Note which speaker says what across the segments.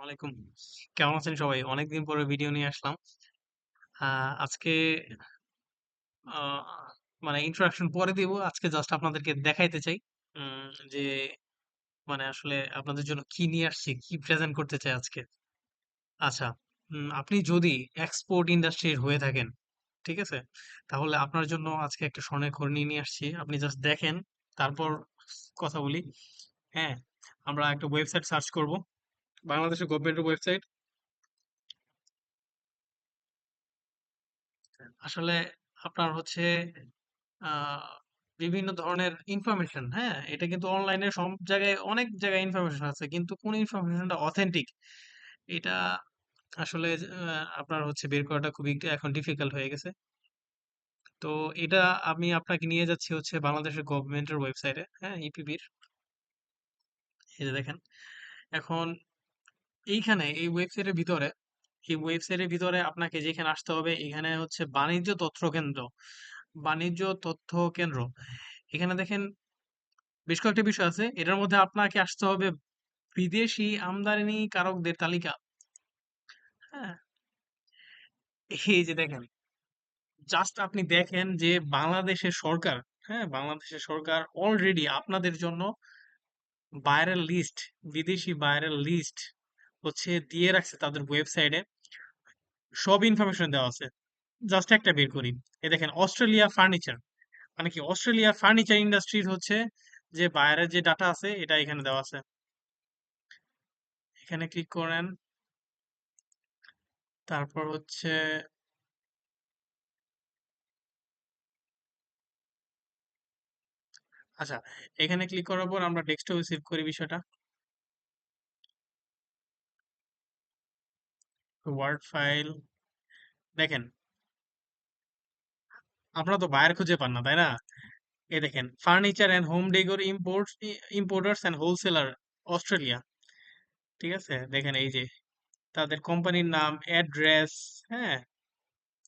Speaker 1: আলাইকুম। কেমন আছেন সবাই? অনেকদিন পরে ভিডিও নিয়ে আসলাম। আজকে আ মানে ইন্ট্রোডাকশন পরে দিব। আজকে জাস্ট আপনাদেরকে দেখাইতে চাই। যে আসলে আপনাদের জন্য কি নিয়ে আসছি, কি প্রেজেন্ট করতে চাই আজকে। আচ্ছা, আপনি যদি এক্সপোর্ট ইন্ডাস্ট্রির হয়ে থাকেন, ঠিক আছে? তাহলে আপনার জন্য আজকে একটা স্বর্ণের খনি নিয়ে আসছি। আপনি জাস্ট দেখেন, তারপর কথা বলি। হ্যাঁ? আমরা একটা ওয়েবসাইট সার্চ করব। বাংলাদেশের গভর্নমেন্টের ওয়েবসাইট। আসলে আপনার হচ্ছে আ বিভিন্ন ধরনের ইনফরমেশন, হ্যাঁ? এটা কিন্তু অনলাইনে সব জায়গায় অনেক জায়গায় ইনফরমেশন আছে। কিন্তু কোন ইনফরমেশনটা অথেন্টিক এটা আসলে আপনার হচ্ছে বের করাটা খুবই এখন ডিফিকাল্ট হয়ে গেছে। তো এটা আমি আপনাকে নিয়ে যাচ্ছি হচ্ছে বাংলাদেশের গভর্নমেন্টের ওয়েবসাইটে, হ্যাঁ? ইপিবির। এই যে দেখেন। এখন এই ওয়েবসাইটের ভিতরে আপনাকে যেখানে আসতে হবে এখানে হচ্ছে বাণিজ্য তথ্য কেন্দ্র। বাণিজ্য তথ্য কেন্দ্র। এখানে দেখেন বেশ কয়েকটা বিষয় আছে। এটার মধ্যে আপনাকে আসতে হবে বিদেশি আমদানিকারকদের তালিকা। হ্যাঁ? এই যে দেখেন, জাস্ট আপনি দেখেন যে বাংলাদেশের সরকার, হ্যাঁ? বাংলাদেশের সরকার অলরেডি আপনাদের জন্য বায়ারের লিস্ট, বিদেশি বায়ারের লিস্ট হচ্ছে দিয়ে রাখছে তাদের ওয়েবসাইটে। সব ইনফরমেশন দেওয়া আছে। জাস্ট একটা বের করি। এই দেখেন অস্ট্রেলিয়া ফার্নিচার। মানে কি অস্ট্রেলিয়া ফার্নিচার ইন্ডাস্ট্রির হচ্ছে যে বায়ারের যে ডাটা আছে এটা এখানে দেওয়া আছে। এখানে ক্লিক করেন। তারপর হচ্ছে আচ্ছা, এখানে ক্লিক করার পর আমরা ডেস্কটপে সেভ করি বিষয়টা। ওয়ার্ড ফাইল দেখেন, আপনারা তো বায়ার খুঁজে পান না, তাই না? এই দেখেন furniture and home decor importers and wholesaler Australia. ঠিক আছে? দেখেন এই যে তাদের কোম্পানির নাম, অ্যাড্রেস, হ্যাঁ?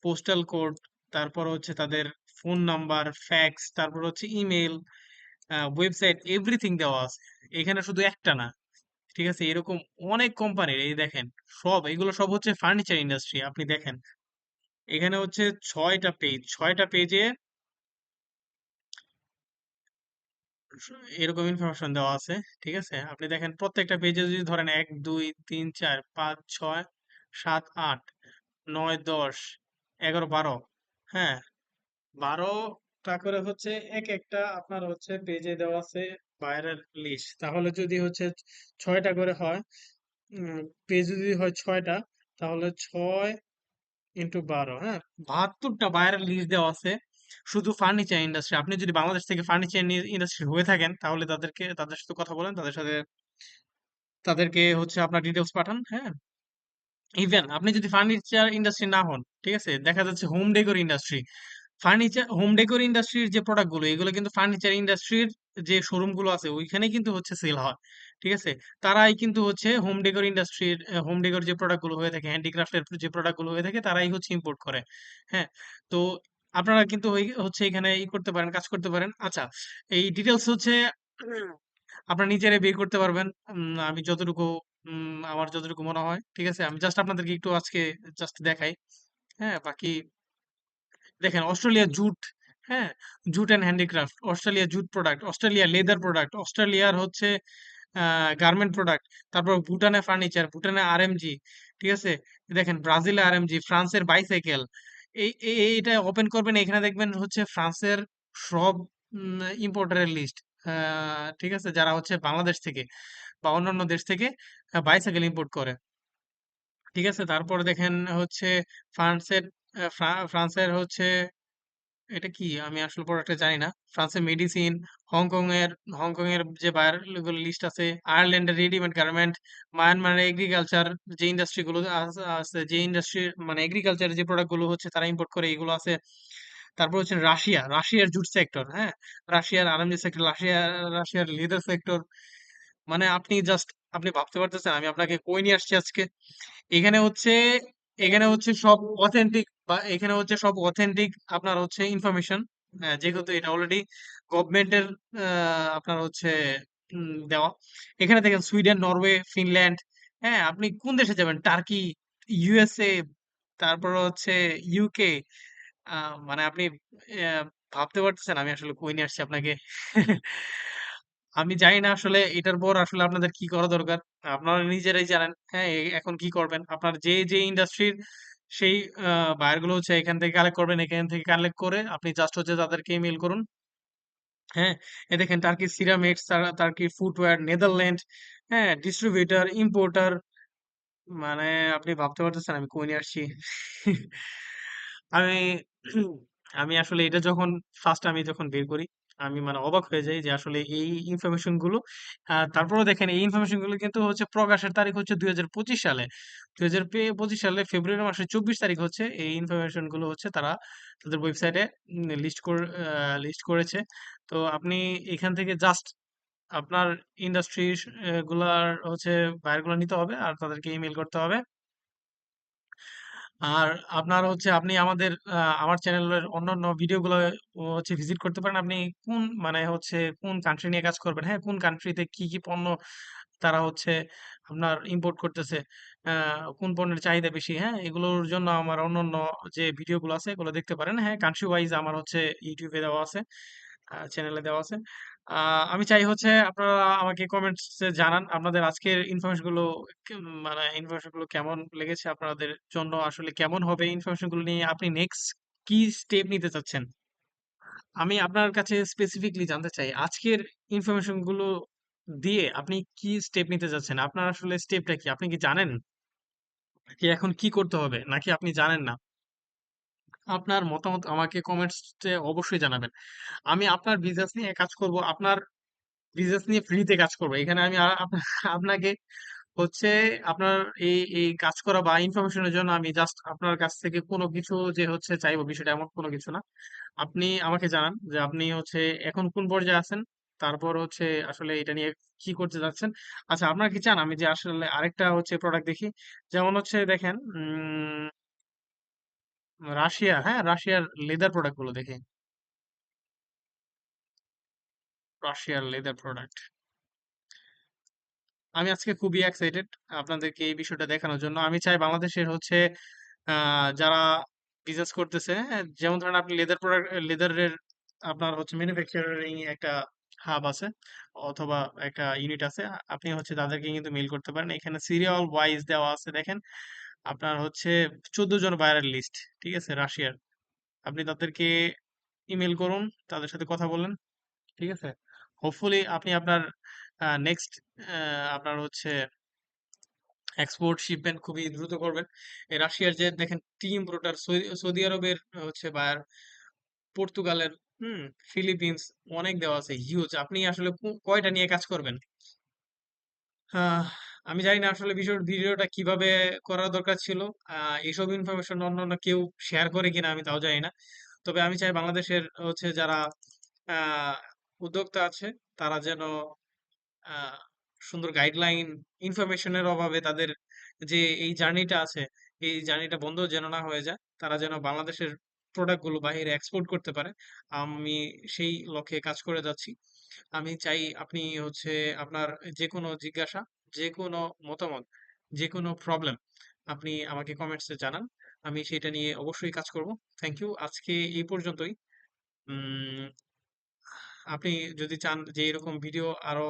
Speaker 1: পোস্টাল কোড, তারপর হচ্ছে তাদের ফোন নাম্বার, ফ্যাক্স, তারপর হচ্ছে ইমেইল, ওয়েবসাইট এভরিথিং দেওয়া আছে। এখানে শুধু একটা না। ঠিক আছে? এরকম অনেক কোম্পানির এই দেখেন এগুলো সব হচ্ছে ফার্নিচার ইন্ডাস্ট্রি। আপনি দেখেন এখানে হচ্ছে ৬টা পেজ। ৬টা পেজে এরকম ইনফরমেশন দেওয়া আছে। ঠিক আছে? আপনি দেখেন প্রত্যেকটা পেজে যদি ধরেন ১, ২, ৩, ৪, ৫, ৬, ৭, ৮, ৯, ১০, ১১, ১২, হ্যাঁ? ১২ টা করে হচ্ছে একেকটা আপনার হচ্ছে পেজে দেওয়া আছে বায়ারের লিস্ট। তাহলে যদি হচ্ছে ৬টা করে হয়, উম পেজ যদি হয় ৬টা তাহলে ৬ ইন্টু ১২, হ্যাঁ? ৭২টা বায়ারের লিস্ট দেওয়া আছে শুধু ফার্নিচার ইন্ডাস্ট্রি। আপনি যদি বাংলাদেশ থেকে ফার্নিচার ইন্ডাস্ট্রি হয়ে থাকেন তাহলে তাদের সাথে কথা বলেন, তাদেরকে হচ্ছে আপনার ডিটেলস পাঠান, হ্যাঁ? ইভেন আপনি যদি ফার্নিচার ইন্ডাস্ট্রি না হন, ঠিক আছে? দেখা যাচ্ছে home decor industry. Home decor ইন্ডাস্ট্রির যে প্রোডাক্ট গুলো এগুলো কিন্তু ফার্নিচার ইন্ডাস্ট্রির যে শোরুম গুলো আছে ওইখানে কিন্তু হচ্ছে সেল হয়। ঠিক আছে? তারাই কিন্তু হচ্ছে হোম ডেকোর যে প্রোডাক্ট গুলো হয়ে থাকে, হ্যান্ডিক্রাফটের যে প্রোডাক্ট গুলো হয়ে থাকে তারাই হচ্ছে ইম্পোর্ট করে। হ্যাঁ? তো আপনারা কিন্তু হচ্ছে এখানে করতে পারেন, কাজ করতে পারেন। আচ্ছা, এই ডিটেলস হচ্ছে উম, আপনারা নিজেরাই বের করতে পারবেন। আমি যতটুকু আমার যতটুকু মনে হয়। ঠিক আছে? আমি জাস্ট আপনাদেরকে একটু আজকে জাস্ট দেখাই। হ্যাঁ? বাকি দেখেন অস্ট্রেলিয়া জুট, হ্যাঁ? Jute and handicraft, Australia jute product, Australia leather product, অস্ট্রেলিয়ার হচ্ছে গার্মেন্ট প্রোডাক্ট, তারপর ভুটানে ফার্নিচার, ভুটানে আরএমজি, ঠিক আছে? দেখেন ব্রাজিলে আরএমজি, ফ্রান্সের বাইসাইকেল। এইটা ওপেন করবেন এখানে দেখবেন হচ্ছে ফ্রান্সের সব ইম্পোর্টারের লিস্ট। ঠিক আছে? যারা হচ্ছে বাংলাদেশ থেকে বা অন্যান্য দেশ থেকে বাইসাইকেল ইম্পোর্ট করে। ঠিক আছে? তারপর দেখেন হচ্ছে ফ্রান্সের ফ্রান্সের হচ্ছে এটা কি? আমি আসলে প্রোডাক্টটা জানি না। ফ্রান্সের মেডিসিন, হংকং এর হংকং এর যে বায়ার গুলো লিস্ট আছে, আয়ারল্যান্ডের রেডিমেড গার্মেন্ট, মায়ানমারের এগ্রিকালচার যে ইন্ডাস্ট্রি গুলো আছে, যে ইন্ডাস্ট্রি মানে এগ্রিকালচার যে প্রোডাক্ট গুলো হচ্ছে তারা ইম্পোর্ট করে এগুলো আছে। তারপর হচ্ছে রাশিয়ার জুট সেক্টর, হ্যাঁ? রাশিয়ার আর্মি সেক্টর, রাশিয়ার লেদার সেক্টর। মানে আপনি ভাবতে পারতেছেন আমি আপনাকে কই নিয়ে আসছি আজকে? এখানে হচ্ছে এখানে হচ্ছে সব অথেন্টিক বা এখানে হচ্ছে সব অথেন্টিক আপনার হচ্ছে ইনফরমেশন, যেহেতু এটা অলরেডি গভর্নমেন্টের আপনার হচ্ছে দেওয়া। এখানে দেখেন সুইডেন, নরওয়ে, ফিনল্যান্ড, হ্যাঁ, আপনি কোন দেশে যাবেন? টার্কি, ইউএসএ, তারপর হচ্ছে ইউকে। মানে আপনি ভাবতে পারতেছেন আমি আসলে কই নিয়ে আসছি আপনাকে? আমি জানি না আসলে এটার পর আসলে আপনাদের কি করা দরকার। আপনারা নিজেরাই জানেন। হ্যাঁ, এখন কি করবেন? আপনার যে ইন্ডাস্ট্রির সেই বায়ার গুলো হচ্ছে এখান থেকে কালেক্ট করবেন। এখান থেকে কালেক্ট করে আপনি জাস্ট হচ্ছে তাদেরকে ইমেইল করুন। হ্যাঁ, দেখেন টার্কির সিরামিক্স, টার্কির ফুটওয়্যার, নেদারল্যান্ড, হ্যাঁ, ডিস্ট্রিবিউটর, ইম্পোর্টার, মানে আপনি ভাবতে পারতেছেন আমি কই নিয়ে আসছি। আমি আমি আসলে এটা যখন ফার্স্ট আমি যখন বের করি আমি মানে অবাক হয়ে যাই যে আসলে এই ইনফরমেশন গুলো তারপরেও দেখেন এই ইনফরমেশন গুলো কিন্তু হচ্ছে প্রকাশের তারিখ হচ্ছে 2025 সালে 2025 সালে ফেব্রুয়ারি মাসের 24 তারিখ হচ্ছে এই ইনফরমেশন গুলো হচ্ছে তারা তাদের ওয়েবসাইটে লিস্ট করেছে। তো আপনি এখান থেকে জাস্ট আপনার ইন্ডাস্ট্রি গুলার হচ্ছে বায়ার গুলো নিতে হবে আর তাদেরকে ইমেল করতে হবে। আর আপনার হচ্ছে আপনি আমার চ্যানেলের অন্যান্য ভিডিওগুলো হচ্ছে ভিজিট করতে পারেন। আপনি কোন মানে হচ্ছে কোন কান্ট্রি নিয়ে কাজ করবেন, হ্যাঁ? কোন কান্ট্রিতে কি পণ্য তারা হচ্ছে আপনার ইম্পোর্ট করতেছে, কোন পণ্যের চাহিদা বেশি, হ্যাঁ? এগুলোর জন্য আমার অন্যান্য যে ভিডিওগুলো আছে এগুলো দেখতে পারেন। হ্যাঁ, কান্ট্রি ওয়াইজ আমার হচ্ছে YouTube এ দেওয়া আছে, চ্যানেলে দেওয়া আছে। আমি চাই হচ্ছে আপনারা আমাকে কমেন্টসে জানান আপনাদের আজকের ইনফরমেশন গুলো কেমন লেগেছে আপনাদের জন্য, আসলে কেমন হবে ইনফরমেশন গুলো নিয়ে আপনি নেক্সট কি স্টেপ নিতে চাচ্ছেন। আমি আপনার কাছে স্পেসিফিকলি জানতে চাই আজকের ইনফরমেশন গুলো দিয়ে আপনি কি স্টেপ নিতে চাচ্ছেন, আপনার আসলে স্টেপটা কি, আপনি কি জানেন যে এখন কি করতে হবে নাকি আপনি জানেন না? আপনার মতামত আমাকে কমেন্টসে অবশ্যই জানাবেন। আমি আপনার বিজনেস নিয়ে কাজ করব, আপনার বিজনেস নিয়ে ফ্রিতে কাজ করবো এখানে আমি আপনাকে হচ্ছে আপনার এই কাজ করা বা ইনফরমেশনের জন্য আমি জাস্ট আপনার কাছ থেকে কোনো কিছু যে হচ্ছে চাইবো, বিষয়টা এমন কোনো কিছু না। আপনি আমাকে জানান যে আপনি হচ্ছে এখন কোন পর্যায়ে আছেন, তারপর হচ্ছে আসলে এটা নিয়ে কি করতে যাচ্ছেন। আচ্ছা, আপনার কি চান আমি যে আসলে আরেকটা হচ্ছে প্রোডাক্ট দেখি, যেমন হচ্ছে দেখেন রাশিয়া, হ্যাঁ, রাশিয়ার লেদার প্রোডাক্ট গুলো দেখি, রাশিয়ার লেদার প্রোডাক্ট। আমি আজকে খুবই এক্সাইটেড আপনাদেরকে এই বিষয়টা দেখানোর জন্য। আমি চাই বাংলাদেশের হচ্ছে যারা বিজনেস করতেছে, হ্যাঁ, যেমন ধরেন আপনি লেদারের আপনার হচ্ছে ম্যানুফ্যাকচারিং একটা হাব আছে অথবা একটা ইউনিট আছে, আপনি হচ্ছে তাদেরকে কিন্তু মেইল করতে পারেন। এখানে সিরিয়াল ওয়াইজ দেওয়া আছে দেখেন, আপনার হচ্ছে 14 জন বায়ারের লিস্ট, ঠিক আছে, রাশিয়ার। আপনি তাদেরকে ইমেল করুন, তাদের সাথে কথা বলেন, ঠিক আছে। হোপফুলি আপনি আপনার নেক্সট আপনার হচ্ছে এক্সপোর্ট শিপমেন্ট খুবই দ্রুত করবেন। এই রাশিয়ার যে দেখেন টিম রুটার, সৌদি আরবের হচ্ছে বায়ার, পর্তুগালের, হুম, ফিলিপিন্স, অনেক দেওয়া আছে হিউজ। আপনি আসলে কয়টা নিয়ে কাজ করবেন? আহ, আমি জানি না আসলে ভিডিওটা কিভাবে করা দরকার ছিল। এইসব ইনফরমেশন অন্য কেউ শেয়ার করে কিনা আমি তাও জানি না। তবে আমি চাই বাংলাদেশের হচ্ছে যারা আহ উদ্যোক্তা আছে তারা যেন আহ, সুন্দর গাইডলাইন, ইনফরমেশনের অভাবে তাদের যে এই জার্নিটা আছে এই জার্নিটা বন্ধ যেন না হয়ে যায়, তারা যেন বাংলাদেশের প্রোডাক্ট গুলো বাইরে এক্সপোর্ট করতে পারে। আমি সেই লক্ষ্যে কাজ করে যাচ্ছি। আমি চাই আপনি হচ্ছে আপনার যে কোনো জিজ্ঞাসা, যে কোনো মতামত, যে কোনো প্রবলেম আপনি আমাকে কমেন্টসে জানান। আমি সেটা নিয়ে অবশ্যই কাজ করব। থ্যাংক ইউ, আজকে এই পর্যন্তই। উম আপনি যদি চান যে এরকম ভিডিও আরো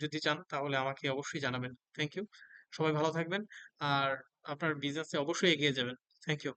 Speaker 1: যদি চান তাহলে আমাকে অবশ্যই জানাবেন। Thank you. সবাই ভালো থাকবেন আর আপনার বিজনেসে অবশ্যই এগিয়ে যাবেন। Thank you.